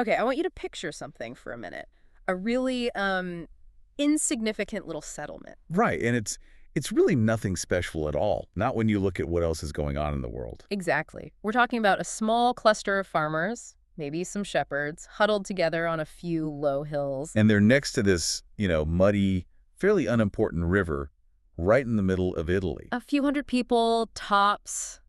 Okay, I want you to picture something for a minute. A really insignificant little settlement. Right, and it's really nothing special at all, not when you look at what else is going on in the world. Exactly. We're talking about a small cluster of farmers, maybe some shepherds, huddled together on a few low hills. And they're next to this, muddy, fairly unimportant river right in the middle of Italy. A few hundred people, tops,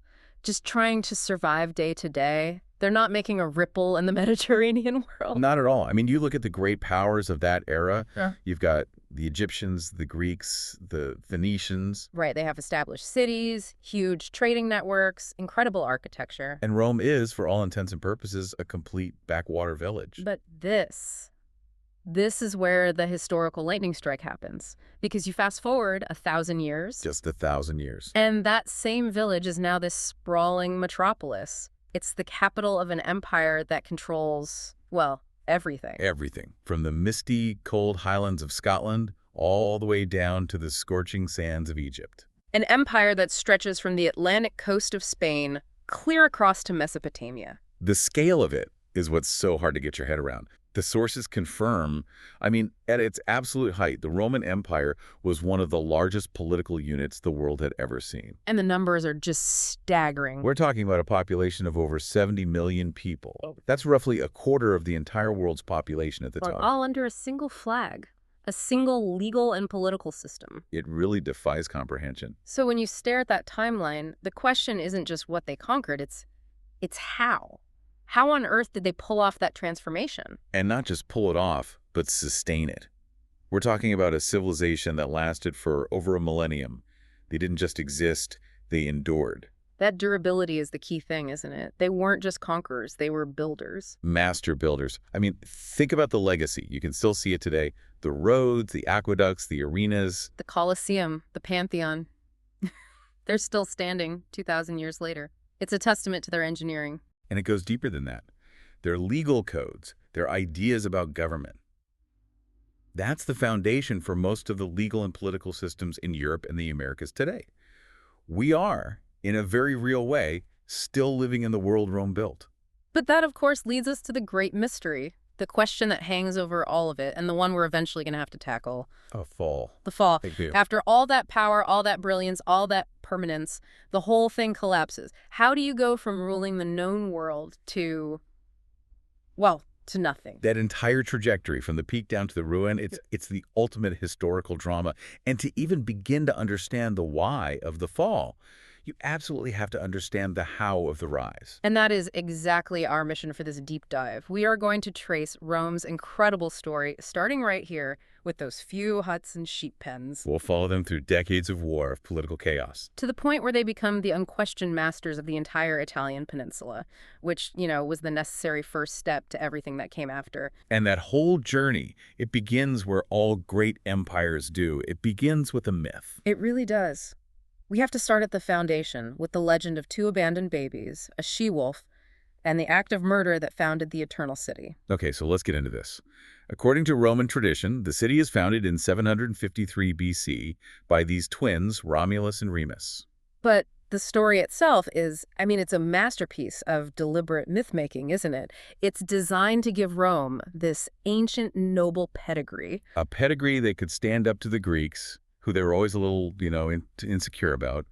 just trying to survive day to day. They're not making a ripple in the Mediterranean world. Not at all. I mean, you look at the great powers of that era. Yeah. You've got the Egyptians, the Greeks, the Phoenicians. Right, they have established cities, huge trading networks, incredible architecture. And Rome is, for all intents and purposes, a complete backwater village. But this is where the historical lightning strike happens. Because you fast forward 1,000 years. Just 1,000 years. And that same village is now this sprawling metropolis. It's the capital of an empire that controls, well, everything. Everything. From the misty, cold highlands of Scotland all the way down to the scorching sands of Egypt. An empire that stretches from the Atlantic coast of Spain clear across to Mesopotamia. The scale of it is what's so hard to get your head around. The sources confirm, at its absolute height, the Roman Empire was one of the largest political units the world had ever seen. And the numbers are just staggering. We're talking about a population of over 70 million people. That's roughly a quarter of the entire world's population at the time. All under a single flag, a single legal and political system. It really defies comprehension. So when you stare at that timeline, the question isn't just what they conquered, it's how. How on earth did they pull off that transformation? And not just pull it off, but sustain it. We're talking about a civilization that lasted for over a millennium. They didn't just exist, they endured. That durability is the key thing, isn't it? They weren't just conquerors, they were builders. Master builders. Think about the legacy. You can still see it today. The roads, the aqueducts, the arenas. The Colosseum, the Pantheon. They're still standing 2,000 years later. It's a testament to their engineering. And it goes deeper than that. Their legal codes, their ideas about government. That's the foundation for most of the legal and political systems in Europe and the Americas today. We are, in a very real way, still living in the world Rome built. But that, of course, leads us to the great mystery, the question that hangs over all of it, and the one we're eventually going to have to tackle. A fall. The fall. Big deal. After all that power, all that brilliance, all that permanence, the whole thing collapses. How do you go from ruling the known world to nothing? That entire trajectory from the peak down to the ruin, it's the ultimate historical drama. And to even begin to understand the why of the fall, you absolutely have to understand the how of the rise. And that is exactly our mission for this deep dive. We are going to trace Rome's incredible story, starting right here with those few huts and sheep pens. We'll follow them through decades of war, of political chaos. To the point where they become the unquestioned masters of the entire Italian peninsula, which, was the necessary first step to everything that came after. And that whole journey, it begins where all great empires do. It begins with a myth. It really does. We have to start at the foundation with the legend of two abandoned babies, a she-wolf, and the act of murder that founded the Eternal City. Okay, so let's get into this. According to Roman tradition, the city is founded in 753 BC by these twins, Romulus and Remus. But the story itself is, it's a masterpiece of deliberate myth-making, isn't it? It's designed to give Rome this ancient noble pedigree. A pedigree that could stand up to the Greeks, who they were always a little, insecure about.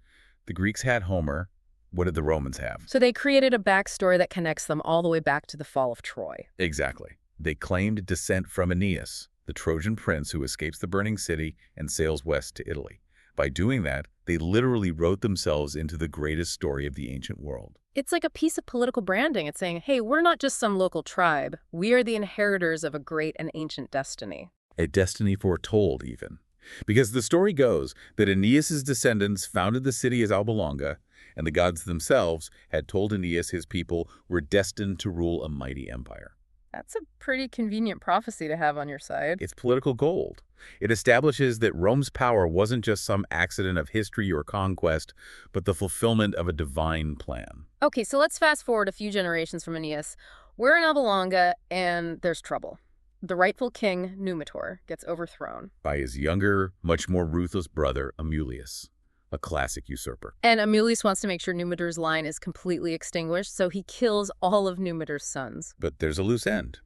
The Greeks had Homer. What did the Romans have? So they created a backstory that connects them all the way back to the fall of Troy. Exactly. They claimed descent from Aeneas, the Trojan prince who escapes the burning city and sails west to Italy. By doing that, they literally wrote themselves into the greatest story of the ancient world. It's like a piece of political branding. It's saying, hey, we're not just some local tribe. We are the inheritors of a great and ancient destiny. A destiny foretold, even. Because the story goes that Aeneas' descendants founded the city as Alba Longa, and the gods themselves had told Aeneas his people were destined to rule a mighty empire. That's a pretty convenient prophecy to have on your side. It's political gold. It establishes that Rome's power wasn't just some accident of history or conquest, but the fulfillment of a divine plan. Okay, so let's fast forward a few generations from Aeneas. We're in Alba Longa, and there's trouble. The rightful king, Numitor, gets overthrown. By his younger, much more ruthless brother, Amulius, a classic usurper. And Amulius wants to make sure Numitor's line is completely extinguished, so he kills all of Numitor's sons. But there's a loose end.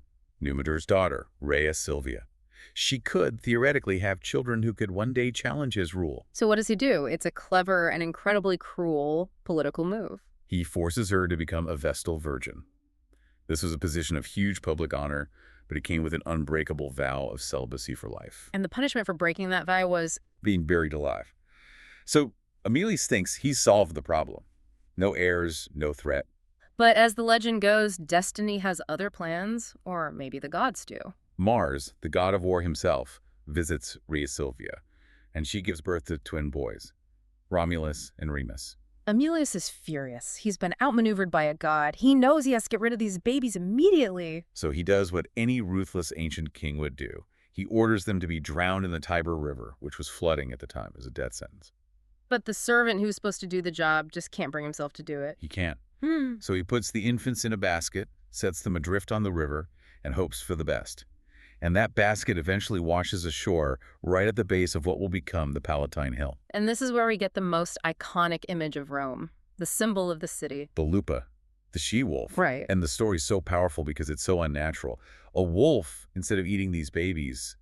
Numitor's daughter, Rhea Silvia. She could theoretically have children who could one day challenge his rule. So what does he do? It's a clever and incredibly cruel political move. He forces her to become a Vestal virgin. This was a position of huge public honor, but it came with an unbreakable vow of celibacy for life. And the punishment for breaking that vow was Being buried alive. So Aemilius thinks he's solved the problem. No heirs, no threat. But as the legend goes, destiny has other plans, or maybe the gods do. Mars, the god of war himself, visits Rhea Silvia, and she gives birth to twin boys, Romulus and Remus. Aemilius is furious. He's been outmaneuvered by a god. He knows he has to get rid of these babies immediately. So he does what any ruthless ancient king would do. He orders them to be drowned in the Tiber River, which was flooding at the time as a death sentence. But the servant who's supposed to do the job just can't bring himself to do it. He can't. So he puts the infants in a basket, sets them adrift on the river, and hopes for the best. And that basket eventually washes ashore right at the base of what will become the Palatine Hill. And this is where we get the most iconic image of Rome, the symbol of the city. The lupa, the she-wolf. Right. And the story's so powerful because it's so unnatural. A wolf, instead of eating these babies,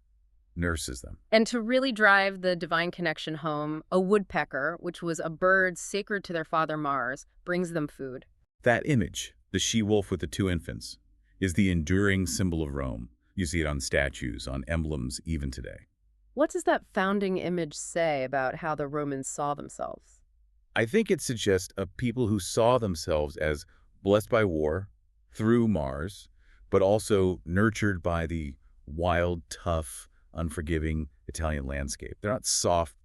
nurses them. And to really drive the divine connection home, a woodpecker, which was a bird sacred to their father Mars, brings them food. That image, the she-wolf with the two infants, is the enduring symbol of Rome. You see it on statues, on emblems, even today. What does that founding image say about how the Romans saw themselves? I think it suggests a people who saw themselves as blessed by war, through Mars, but also nurtured by the wild, tough, unforgiving Italian landscape. They're not soft,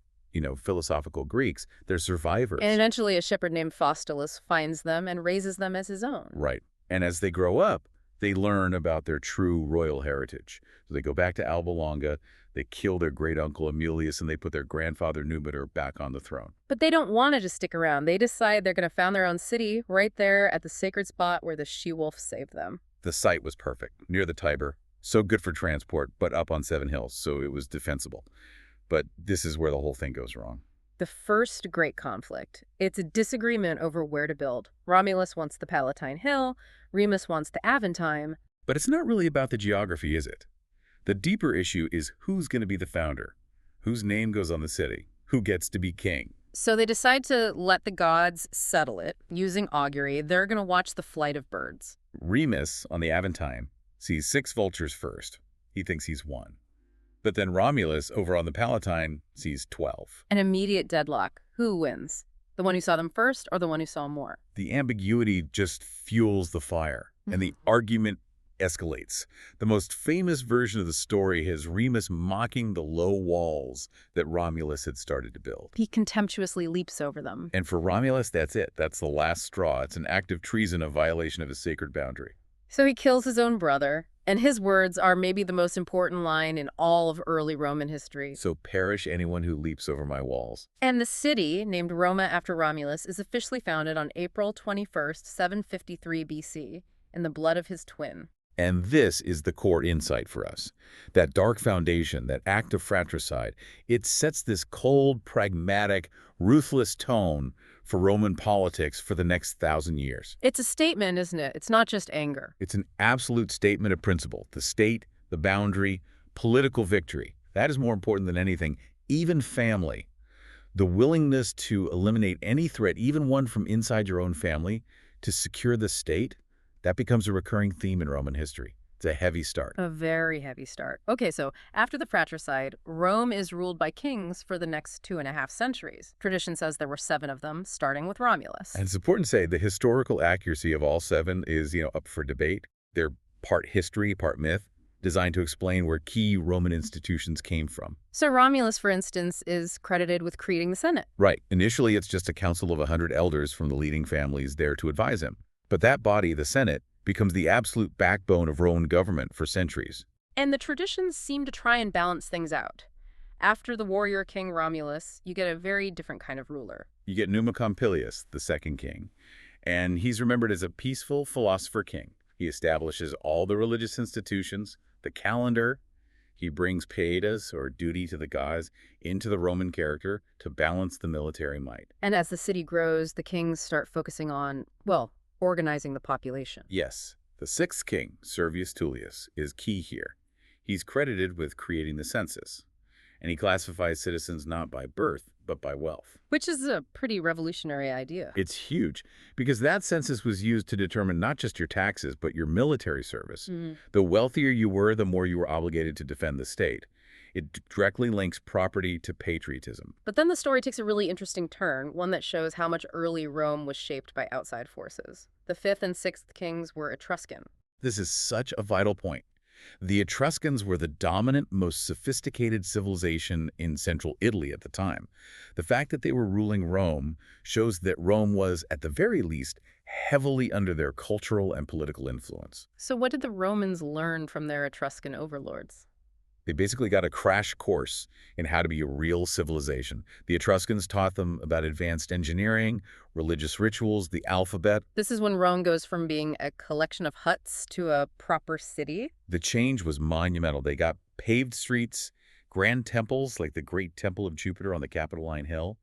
philosophical Greeks. They're survivors. And eventually a shepherd named Faustulus finds them and raises them as his own. Right. And as they grow up, they learn about their true royal heritage. So they go back to Alba Longa, they kill their great-uncle Aemilius, and they put their grandfather Numitor back on the throne. But they don't want to just stick around. They decide they're going to found their own city right there at the sacred spot where the she-wolf saved them. The site was perfect, near the Tiber. So good for transport, but up on 7 hills, so it was defensible. But this is where the whole thing goes wrong. The first great conflict. It's a disagreement over where to build. Romulus wants the Palatine Hill, Remus wants the Aventine. But it's not really about the geography, is it? The deeper issue is who's going to be the founder, whose name goes on the city, who gets to be king. So they decide to let the gods settle it. Using augury, they're going to watch the flight of birds. Remus, on the Aventine, sees 6 vultures first. He thinks he's won. But then Romulus, over on the Palatine, sees 12. An immediate deadlock. Who wins? The one who saw them first or the one who saw more? The ambiguity just fuels the fire, and the argument escalates. The most famous version of the story has Remus mocking the low walls that Romulus had started to build. He contemptuously leaps over them. And for Romulus, that's it. That's the last straw. It's an act of treason, a violation of his sacred boundary. So he kills his own brother, and his words are maybe the most important line in all of early Roman history. So perish anyone who leaps over my walls. And the city, named Roma after Romulus, is officially founded on April 21st, 753 BC, in the blood of his twin. And this is the core insight for us. That dark foundation, that act of fratricide, it sets this cold, pragmatic, ruthless tone for Roman politics for the next 1,000 years. It's a statement, isn't it? It's not just anger. It's an absolute statement of principle. The state, the boundary, political victory. That is more important than anything, even family. The willingness to eliminate any threat, even one from inside your own family, to secure the state, that becomes a recurring theme in Roman history. It's a heavy start. A very heavy start. Okay, so after the fratricide, Rome is ruled by kings for the next 2.5 centuries. Tradition says there were 7 of them, starting with Romulus. And it's important to say the historical accuracy of all 7 is, up for debate. They're part history, part myth, designed to explain where key Roman institutions came from. So Romulus, for instance, is credited with creating the Senate. Right. Initially, it's just a council of 100 elders from the leading families there to advise him. But that body, the Senate, becomes the absolute backbone of Roman government for centuries. And the traditions seem to try and balance things out. After the warrior king Romulus, you get a very different kind of ruler. You get Numa Pompilius, the second king, and he's remembered as a peaceful philosopher king. He establishes all the religious institutions, the calendar. He brings pietas, or duty to the gods, into the Roman character to balance the military might. And as the city grows, the kings start focusing on, organizing the population. Yes, The sixth king, Servius Tullius, is key here. He's credited with creating the census, and he classifies citizens not by birth, but by wealth. Which is a pretty revolutionary idea. It's huge, because that census was used to determine not just your taxes, but your military service. The wealthier you were, the more you were obligated to defend the state. It directly links property to patriotism. But then the story takes a really interesting turn, one that shows how much early Rome was shaped by outside forces. The fifth and sixth kings were Etruscan. This is such a vital point. The Etruscans were the dominant, most sophisticated civilization in central Italy at the time. The fact that they were ruling Rome shows that Rome was, at the very least, heavily under their cultural and political influence. So what did the Romans learn from their Etruscan overlords? They basically got a crash course in how to be a real civilization. The Etruscans taught them about advanced engineering, religious rituals, the alphabet. This is when Rome goes from being a collection of huts to a proper city. The change was monumental. They got paved streets, grand temples like the Great Temple of Jupiter on the Capitoline Hill,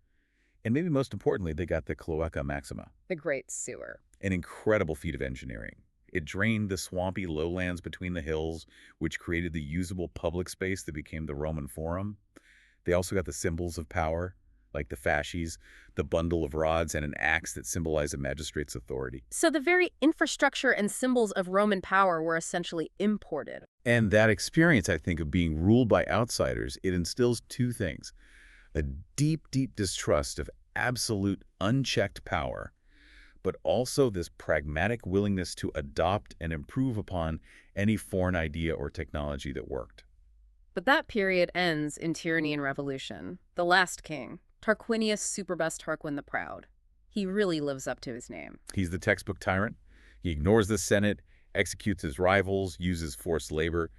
and maybe most importantly, they got the Cloaca Maxima, The Great Sewer. an incredible feat of engineering. It drained the swampy lowlands between the hills, which created the usable public space that became the Roman Forum. They also got the symbols of power, like the fasces, the bundle of rods, and an axe that symbolized a magistrate's authority. So the very infrastructure and symbols of Roman power were essentially imported. And that experience, I think, of being ruled by outsiders, it instills two things: a deep, deep distrust of absolute, unchecked power, but also this pragmatic willingness to adopt and improve upon any foreign idea or technology that worked. But that period ends in tyranny and revolution. The last king, Tarquinius Superbest Tarquin the Proud. He really lives up to his name. He's the textbook tyrant. He ignores the Senate, executes his rivals, uses forced labor.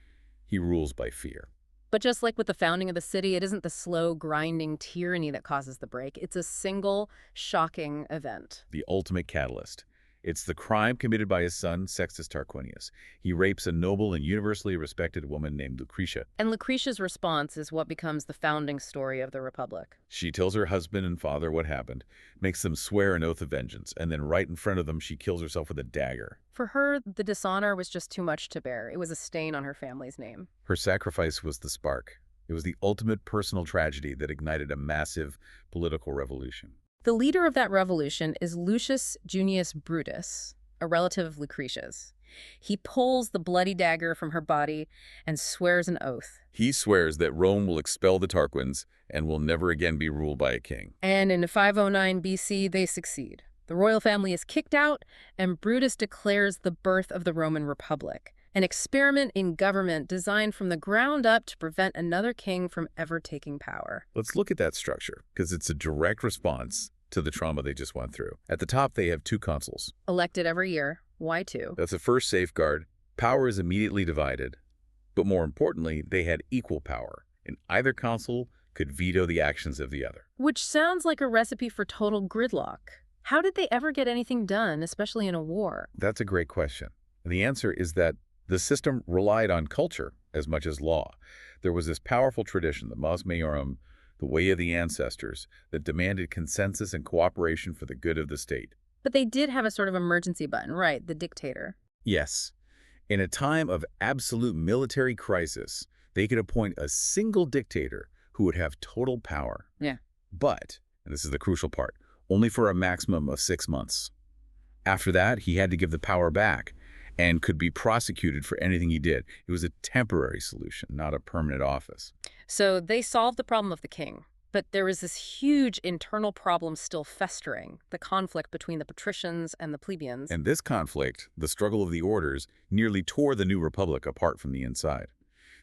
He rules by fear. But just like with the founding of the city, it isn't the slow, grinding tyranny that causes the break. It's a single, shocking event. The ultimate catalyst. It's the crime committed by his son, Sextus Tarquinius. He rapes a noble and universally respected woman named Lucretia. And Lucretia's response is what becomes the founding story of the Republic. She tells her husband and father what happened, makes them swear an oath of vengeance, and then right in front of them, she kills herself with a dagger. For her, the dishonor was just too much to bear. It was a stain on her family's name. Her sacrifice was the spark. It was the ultimate personal tragedy that ignited a massive political revolution. The leader of that revolution is Lucius Junius Brutus, a relative of Lucretia's. He pulls the bloody dagger from her body and swears an oath. He swears that Rome will expel the Tarquins and will never again be ruled by a king. And in 509 BC, they succeed. The royal family is kicked out, and Brutus declares the birth of the Roman Republic, an experiment in government designed from the ground up to prevent another king from ever taking power. Let's look at that structure, because it's a direct response to the trauma they just went through. At the top, they have two consuls. Elected every year. Why two? That's the first safeguard. Power is immediately divided. But more importantly, they had equal power, and either consul could veto the actions of the other. Which sounds like a recipe for total gridlock. How did they ever get anything done, especially in a war? That's a great question. And the answer is that the system relied on culture as much as law. There was this powerful tradition, the mos maiorum, the way of the ancestors, that demanded consensus and cooperation for the good of the state. But they did have a sort of emergency button, right? The dictator. Yes. In a time of absolute military crisis, they could appoint a single dictator who would have total power. Yeah. But, and this is the crucial part, only for a maximum of 6 months. After that, he had to give the power back and could be prosecuted for anything he did. It was a temporary solution, not a permanent office. So they solved the problem of the king. But there was this huge internal problem still festering, the conflict between the Patricians and the Plebeians. And this conflict, the struggle of the orders, nearly tore the new republic apart from the inside.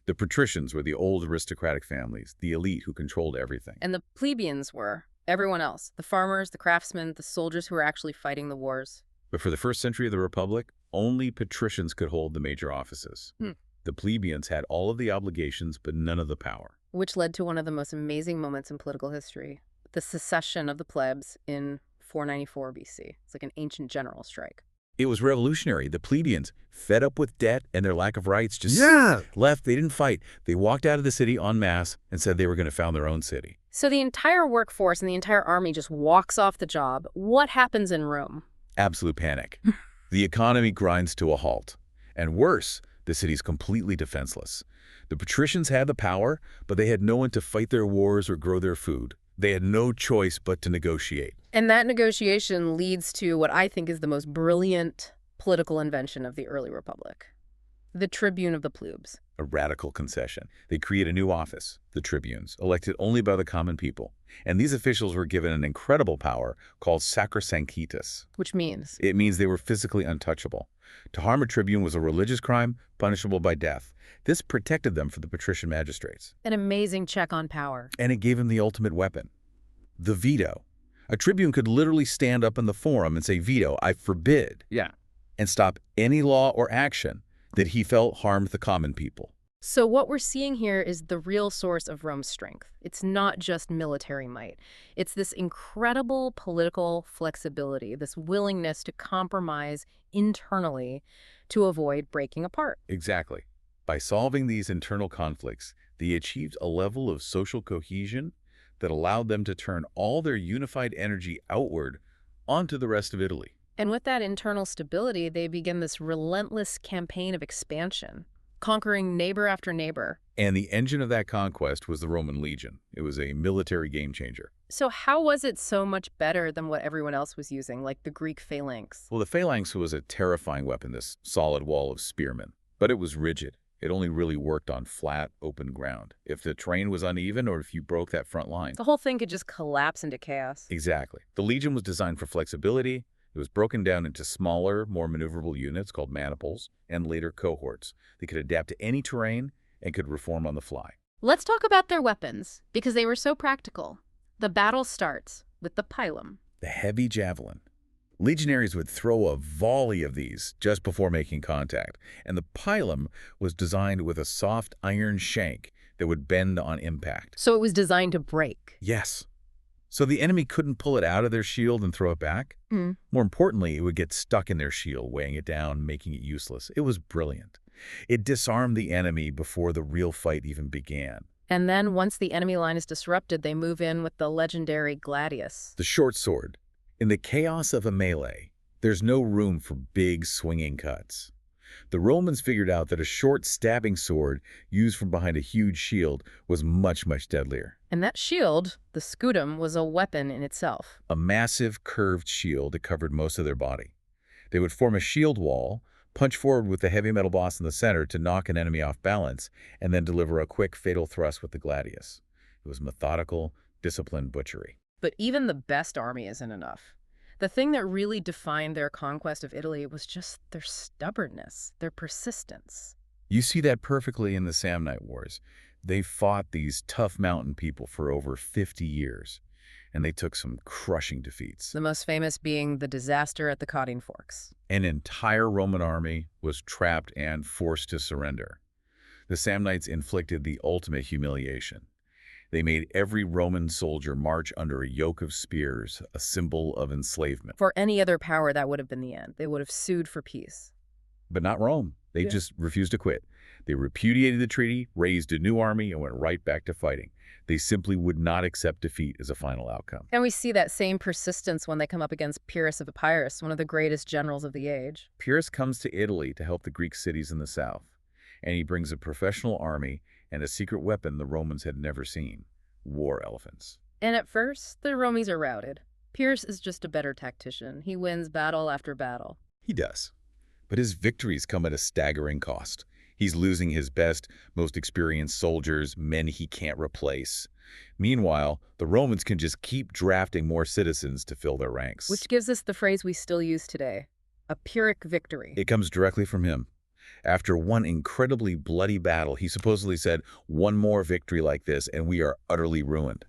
The Patricians were the old aristocratic families, the elite who controlled everything. And the Plebeians were everyone else, the farmers, the craftsmen, the soldiers who were actually fighting the wars. But for the first century of the republic, only patricians could hold the major offices. The plebeians had all of the obligations, but none of the power. Which led to one of the most amazing moments in political history, the secession of the plebs in 494 BC. It's like an ancient general strike. It was revolutionary. The plebeians, fed up with debt and their lack of rights, just left. They didn't fight. They walked out of the city en masse and said they were going to found their own city. So the entire workforce and the entire army just walks off the job. What happens in Rome? Absolute panic. The economy grinds to a halt. And worse, the city's completely defenseless. The patricians had the power, but they had no one to fight their wars or grow their food. They had no choice but to negotiate. And that negotiation leads to what I think is the most brilliant political invention of the early republic, the tribune of the plebes. A radical concession. They create a new office, the tribunes, elected only by the common people. And these officials were given an incredible power called sacrosanctitas. Which means? It means they were physically untouchable. To harm a tribune was a religious crime, punishable by death. This protected them from the patrician magistrates. An amazing check on power. And it gave them the ultimate weapon, the veto. A tribune could literally stand up in the forum and say, veto, I forbid, and stop any law or action that he felt harmed the common people. So what we're seeing here is the real source of Rome's strength. It's not just military might. It's this incredible political flexibility, this willingness to compromise internally to avoid breaking apart. Exactly. By solving these internal conflicts, they achieved a level of social cohesion that allowed them to turn all their unified energy outward onto the rest of Italy. And with that internal stability, they begin this relentless campaign of expansion, conquering neighbor after neighbor. And the engine of that conquest was the Roman legion. It was a military game changer. So how was it so much better than what everyone else was using, like the Greek phalanx? Well, the phalanx was a terrifying weapon, this solid wall of spearmen, but it was rigid. It only really worked on flat, open ground. If the terrain was uneven or if you broke that front line. The whole thing could just collapse into chaos. Exactly. The legion was designed for flexibility. It was broken down into smaller, more maneuverable units called maniples and later cohorts. They could adapt to any terrain and could reform on the fly. Let's talk about their weapons, because they were so practical. The battle starts with the pilum. The heavy javelin. Legionaries would throw a volley of these just before making contact, and the pilum was designed with a soft iron shank that would bend on impact. So it was designed to break. Yes. So the enemy couldn't pull it out of their shield and throw it back. More importantly, it would get stuck in their shield, weighing it down, making it useless. It was brilliant. It disarmed the enemy before the real fight even began. And then once the enemy line is disrupted, they move in with the legendary gladius. The short sword. In the chaos of a melee, there's no room for big swinging cuts. The Romans figured out that a short stabbing sword used from behind a huge shield was much, much deadlier. And that shield, the scutum, was a weapon in itself. A massive curved shield that covered most of their body. They would form a shield wall, punch forward with the heavy metal boss in the center to knock an enemy off balance, and then deliver a quick fatal thrust with the gladius. It was methodical, disciplined butchery. But even the best army isn't enough. The thing that really defined their conquest of Italy was just their stubbornness, their persistence. You see that perfectly in the Samnite Wars. They fought these tough mountain people for over 50 years, and they took some crushing defeats. The most famous being the disaster at the Caudine Forks. An entire Roman army was trapped and forced to surrender. The Samnites inflicted the ultimate humiliation. They made every Roman soldier march under a yoke of spears, a symbol of enslavement. For any other power, that would have been the end. They would have sued for peace. But not Rome. They just refused to quit. They repudiated the treaty, raised a new army, and went right back to fighting. They simply would not accept defeat as a final outcome. And we see that same persistence when they come up against Pyrrhus of Epirus, one of the greatest generals of the age. Pyrrhus comes to Italy to help the Greek cities in the south, and he brings a professional army and a secret weapon the Romans had never seen: war elephants. And at first, the Romies are routed. Pyrrhus is just a better tactician. He wins battle after battle. He does. But his victories come at a staggering cost. He's losing his best, most experienced soldiers, men he can't replace. Meanwhile, the Romans can just keep drafting more citizens to fill their ranks. Which gives us the phrase we still use today, a Pyrrhic victory. It comes directly from him. After one incredibly bloody battle, he supposedly said, "One more victory like this, and we are utterly ruined."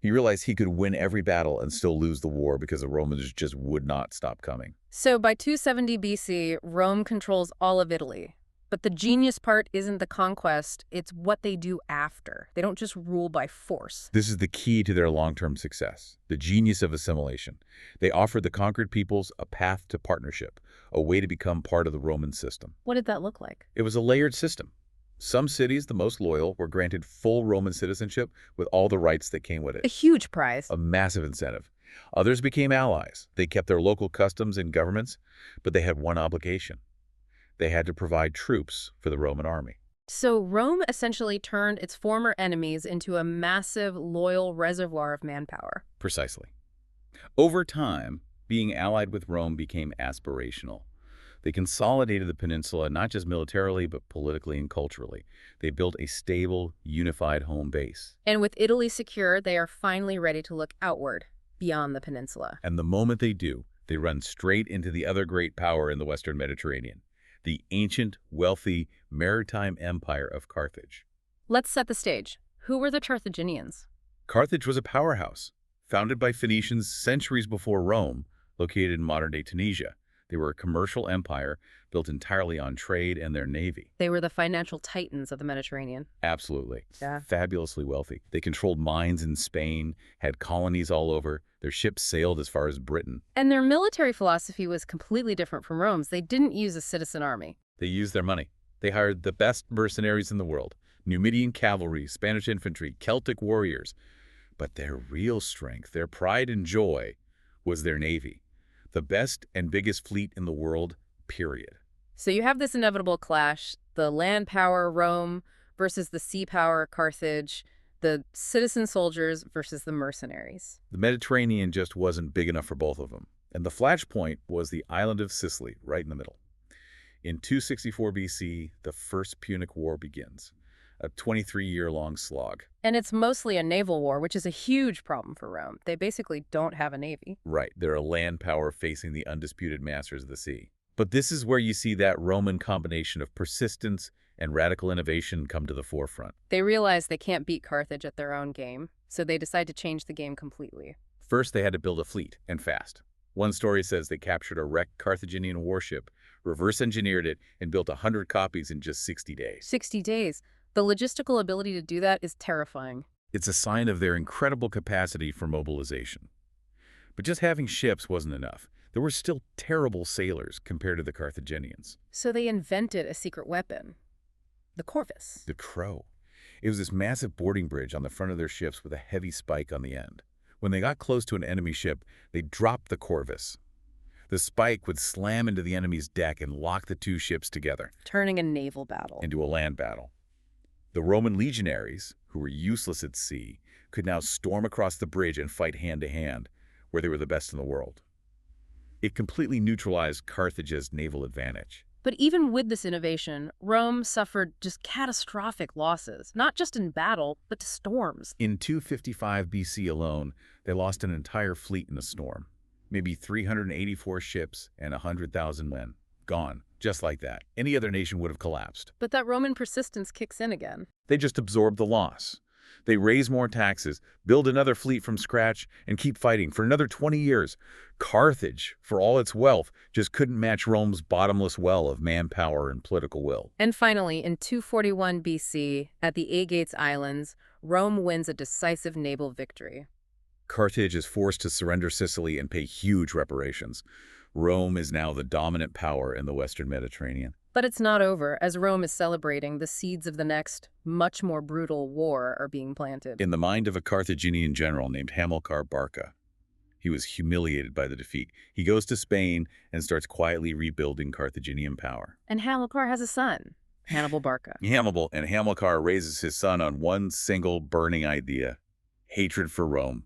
He realized he could win every battle and still lose the war because the Romans just would not stop coming. So by 270 BC, Rome controls all of Italy. But the genius part isn't the conquest, it's what they do after. They don't just rule by force. This is the key to their long-term success, the genius of assimilation. They offered the conquered peoples a path to partnership, a way to become part of the Roman system. What did that look like? It was a layered system. Some cities, the most loyal, were granted full Roman citizenship with all the rights that came with it. A huge prize. A massive incentive. Others became allies. They kept their local customs and governments, but they had one obligation: They had to provide troops for the Roman army. So Rome essentially turned its former enemies into a massive, loyal reservoir of manpower. Precisely. Over time, being allied with Rome became aspirational. They consolidated the peninsula not just militarily, but politically and culturally. They built a stable, unified home base. And with Italy secure, they are finally ready to look outward, beyond the peninsula. And the moment they do, they run straight into the other great power in the Western Mediterranean, the ancient, wealthy, maritime empire of Carthage. Let's set the stage. Who were the Carthaginians? Carthage was a powerhouse, founded by Phoenicians centuries before Rome, located in modern-day Tunisia. They were a commercial empire built entirely on trade and their navy. They were the financial titans of the Mediterranean. Absolutely. Yeah. Fabulously wealthy. They controlled mines in Spain, had colonies all over. Their ships sailed as far as Britain. And their military philosophy was completely different from Rome's. They didn't use a citizen army. They used their money. They hired the best mercenaries in the world, Numidian cavalry, Spanish infantry, Celtic warriors. But their real strength, their pride and joy, was their navy. The best and biggest fleet in the world, period. So you have this inevitable clash, the land power, Rome, versus the sea power, Carthage, the citizen soldiers versus the mercenaries. The Mediterranean just wasn't big enough for both of them. And the flashpoint was the island of Sicily, right in the middle. In 264 BC, the First Punic War begins, a 23-year-long slog. And it's mostly a naval war, which is a huge problem for Rome. They basically don't have a navy. Right, they're a land power facing the undisputed masters of the sea. But this is where you see that Roman combination of persistence and radical innovation come to the forefront. They realize they can't beat Carthage at their own game, so they decide to change the game completely. First, they had to build a fleet, and fast. One story says they captured a wrecked Carthaginian warship, reverse-engineered it, and built 100 copies in just 60 days. 60 days. The logistical ability to do that is terrifying. It's a sign of their incredible capacity for mobilization. But just having ships wasn't enough. There were still terrible sailors compared to the Carthaginians. So they invented a secret weapon, the corvus. The crow. It was this massive boarding bridge on the front of their ships with a heavy spike on the end. When they got close to an enemy ship, they dropped the corvus. The spike would slam into the enemy's deck and lock the two ships together, Turning a naval battle into a land battle. The Roman legionaries, who were useless at sea, could now storm across the bridge and fight hand-to-hand, where they were the best in the world. It completely neutralized Carthage's naval advantage. But even with this innovation, Rome suffered just catastrophic losses, not just in battle, but to storms. In 255 BC alone, they lost an entire fleet in a storm. Maybe 384 ships and 100,000 men. Gone. Just like that. Any other nation would have collapsed. But that Roman persistence kicks in again. They just absorb the loss. They raise more taxes, build another fleet from scratch, and keep fighting for another 20 years. Carthage, for all its wealth, just couldn't match Rome's bottomless well of manpower and political will. And finally, in 241 BC, at the Aegates Islands, Rome wins a decisive naval victory. Carthage is forced to surrender Sicily and pay huge reparations. Rome is now the dominant power in the Western Mediterranean. But it's not over. As Rome is celebrating, the seeds of the next, much more brutal war are being planted. In the mind of a Carthaginian general named Hamilcar Barca, he was humiliated by the defeat. He goes to Spain and starts quietly rebuilding Carthaginian power. And Hamilcar has a son, Hannibal Barca. Hamilcar raises his son on one single burning idea: hatred for Rome.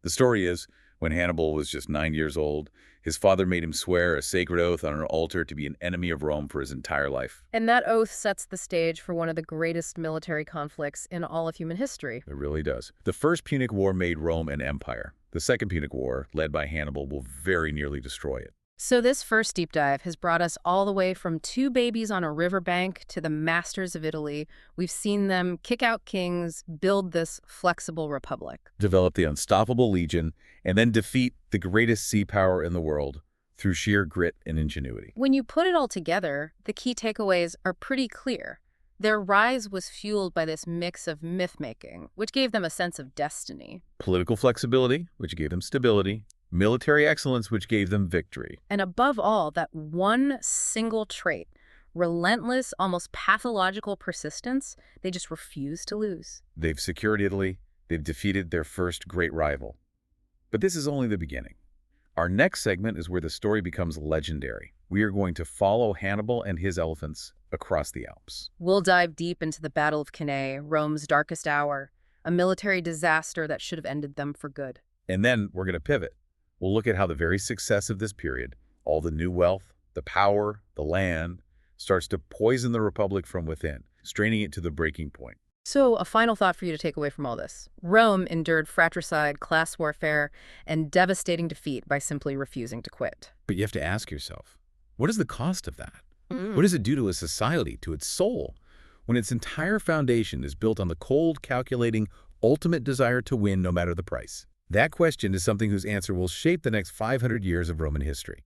The story is, when Hannibal was just 9 years old, his father made him swear a sacred oath on an altar to be an enemy of Rome for his entire life. And that oath sets the stage for one of the greatest military conflicts in all of human history. It really does. The First Punic War made Rome an empire. The Second Punic War, led by Hannibal, will very nearly destroy it. So this first deep dive has brought us all the way from two babies on a riverbank to the masters of Italy. We've seen them kick out kings, build this flexible republic. Develop the unstoppable legion, and then defeat the greatest sea power in the world through sheer grit and ingenuity. When you put it all together, the key takeaways are pretty clear. Their rise was fueled by this mix of myth-making, which gave them a sense of destiny. Political flexibility, which gave them stability. Military excellence, which gave them victory. And above all, that one single trait, relentless, almost pathological persistence, they just refused to lose. They've secured Italy. They've defeated their first great rival. But this is only the beginning. Our next segment is where the story becomes legendary. We are going to follow Hannibal and his elephants across the Alps. We'll dive deep into the Battle of Cannae, Rome's darkest hour, a military disaster that should have ended them for good. And then we're going to pivot. We'll look at how the very success of this period, all the new wealth, the power, the land, starts to poison the Republic from within, straining it to the breaking point. So, a final thought for you to take away from all this. Rome endured fratricide, class warfare, and devastating defeat by simply refusing to quit. But you have to ask yourself, what is the cost of that? What does it do to a society, to its soul, when its entire foundation is built on the cold, calculating, ultimate desire to win no matter the price? That question is something whose answer will shape the next 500 years of Roman history.